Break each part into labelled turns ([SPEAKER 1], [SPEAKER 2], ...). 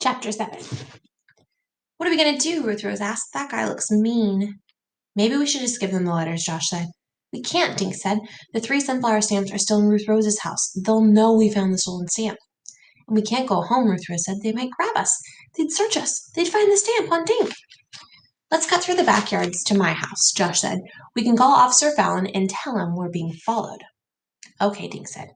[SPEAKER 1] Chapter 7. What are we going to do? Ruth Rose asked. That guy looks mean. Maybe we should just give them the letters, Josh said. We can't, Dink said. The 3 sunflower stamps are still in Ruth Rose's house. They'll know we found the stolen stamp. And we can't go home, Ruth Rose said. They might grab us. They'd search us. They'd find the stamp on Dink. Let's cut through the backyards to my house, Josh said. We can call Officer Fallon and tell him we're being followed. Okay, Dink said.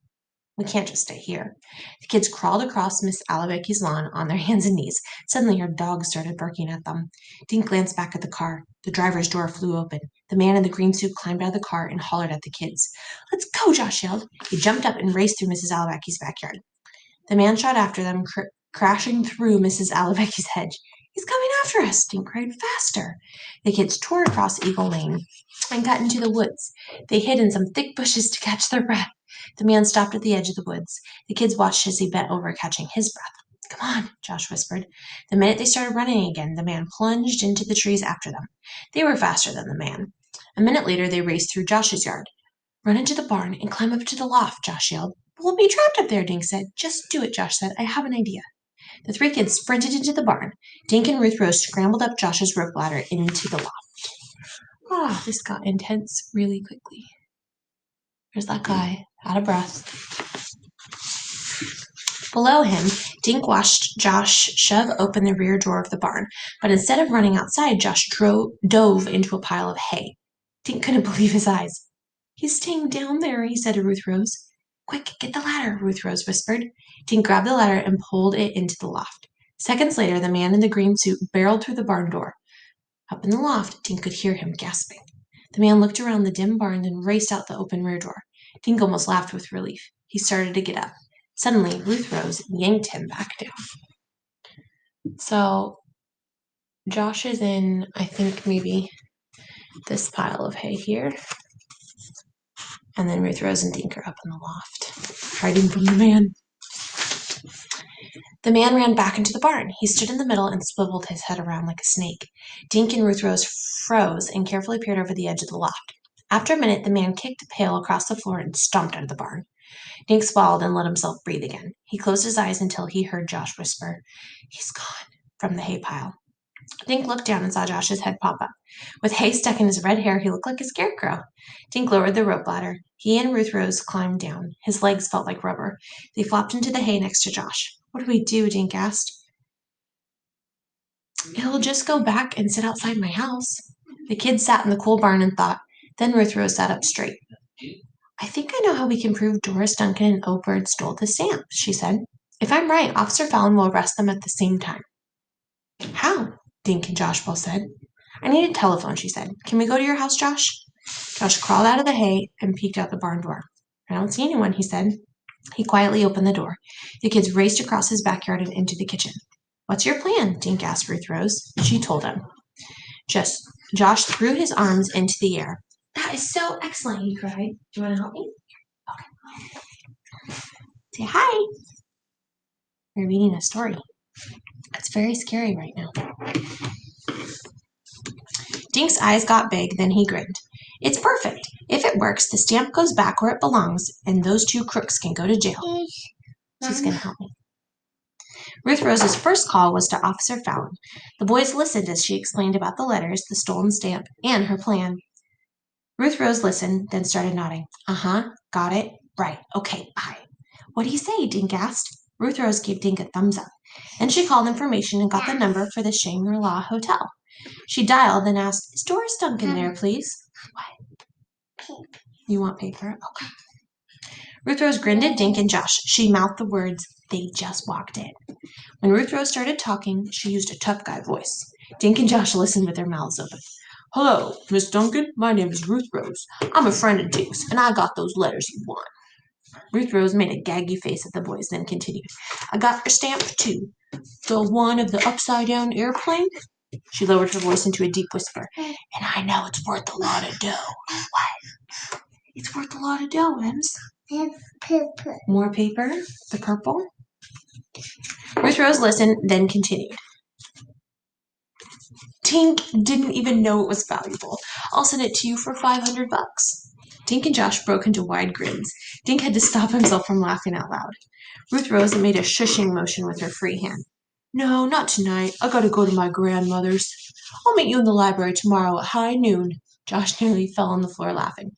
[SPEAKER 1] We can't just stay here. The kids crawled across Miss Alabecki's lawn on their hands and knees. Suddenly her dog started barking at them. Dink glanced back at the car. The driver's door flew open. The man in the green suit climbed out of the car and hollered at the kids. Let's go, Josh yelled. He jumped up and raced through Mrs. Alabecki's backyard. The man shot after them, crashing through Mrs. Alabecki's hedge. He's coming after us, Dink cried. Faster. The kids tore across Eagle Lane and got into the woods. They hid in some thick bushes to catch their breath. The man stopped at the edge of the woods. The kids watched as he bent over, catching his breath. Come on, Josh whispered. The minute they started running again, the man plunged into the trees after them. They were faster than the man. A minute later, they raced through Josh's yard. Run into the barn and climb up to the loft, Josh yelled. We'll be trapped up there, Dink said. Just do it, Josh said. I have an idea. The 3 kids sprinted into the barn. Dink and Ruth Rose scrambled up Josh's rope ladder into the loft. This got intense really quickly. There's that guy, out of breath. Below him, Dink watched Josh shove open the rear door of the barn, but instead of running outside, Josh dove into a pile of hay. Dink couldn't believe his eyes. He's staying down there, he said to Ruth Rose. Quick, get the ladder, Ruth Rose whispered. Dink grabbed the ladder and pulled it into the loft. Seconds later, the man in the green suit barreled through the barn door. Up in the loft, Dink could hear him gasping. The man looked around the dim barn and raced out the open rear door. Dink almost laughed with relief. He started to get up. Suddenly, Ruth Rose yanked him back down. So, Josh is in, I think, maybe this pile of hay here. And then Ruth Rose and Dink are up in the loft, hiding from the man. The man ran back into the barn. He stood in the middle and swiveled his head around like a snake. Dink and Ruth Rose froze and carefully peered over the edge of the loft. After a minute, the man kicked a pail across the floor and stomped out of the barn. Dink swallowed and let himself breathe again. He closed his eyes until he heard Josh whisper, He's gone, from the hay pile. Dink looked down and saw Josh's head pop up. With hay stuck in his red hair, he looked like a scarecrow. Dink lowered the rope ladder. He and Ruth Rose climbed down. His legs felt like rubber. They flopped into the hay next to Josh. What do we do? Dink asked. He'll just go back and sit outside my house. The kids sat in the cool barn and thought. Then Ruth Rose sat up straight. I think I know how we can prove Doris Duncan and Obird stole the stamp, she said. If I'm right, Officer Fallon will arrest them at the same time. How? Dink and Josh both said. I need a telephone, she said. Can we go to your house, Josh? Josh crawled out of the hay and peeked out the barn door. I don't see anyone, he said. He quietly opened the door. The kids raced across his backyard and into the kitchen. What's your plan? Dink asked Ruth Rose. She told him. Josh threw his arms into the air. That is so excellent, he cried. Do you want to help me? Okay. Say hi. We're reading a story. It's very scary right now. Dink's eyes got big, then he grinned. It's perfect. If it works, the stamp goes back where it belongs, and those 2 crooks can go to jail. She's going to help me. Ruth Rose's first call was to Officer Fallon. The boys listened as she explained about the letters, the stolen stamp, and her plan. Ruth Rose listened, then started nodding. Uh-huh, got it. Right, okay, bye. What do you say? Dink asked. Ruth Rose gave Dink a thumbs up. Then she called information and got the number for the Shangri-La Hotel. She dialed, then asked, Is Doris Duncan there, please? What? You want paper? Okay. Ruth Rose grinned at Dink and Josh. She mouthed the words, They just walked in. When Ruth Rose started talking, she used a tough guy voice. Dink and Josh listened with their mouths open. Hello, Miss Duncan. My name is Ruth Rose. I'm a friend of Dink's, and I got those letters you want. Ruth Rose made a gaggy face at the boys, then continued. I got your stamp, too. The one of the upside-down airplane? She lowered her voice into a deep whisper. And I know it's worth a lot of dough. What? It's worth a lot of dough, Ems. Paper. More paper? The purple? Ruth Rose listened, then continued. Dink didn't even know it was valuable. I'll send it to you for $500. Dink and Josh broke into wide grins. Dink had to stop himself from laughing out loud. Ruth Rose made a shushing motion with her free hand. No, not tonight. I gotta go to my grandmother's. I'll meet you in the library tomorrow at high noon. Josh nearly fell on the floor laughing.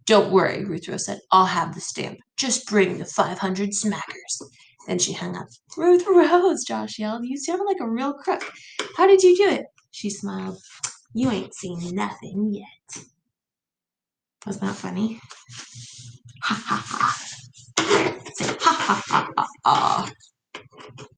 [SPEAKER 1] Don't worry, Ruth Rose said. I'll have the stamp. Just bring the 500 smackers. Then she hung up. Ruth Rose, Josh yelled. You sound like a real crook. How did you do it? She smiled. You ain't seen nothing yet. Wasn't that funny? Ha ha ha. Say ha ha ha.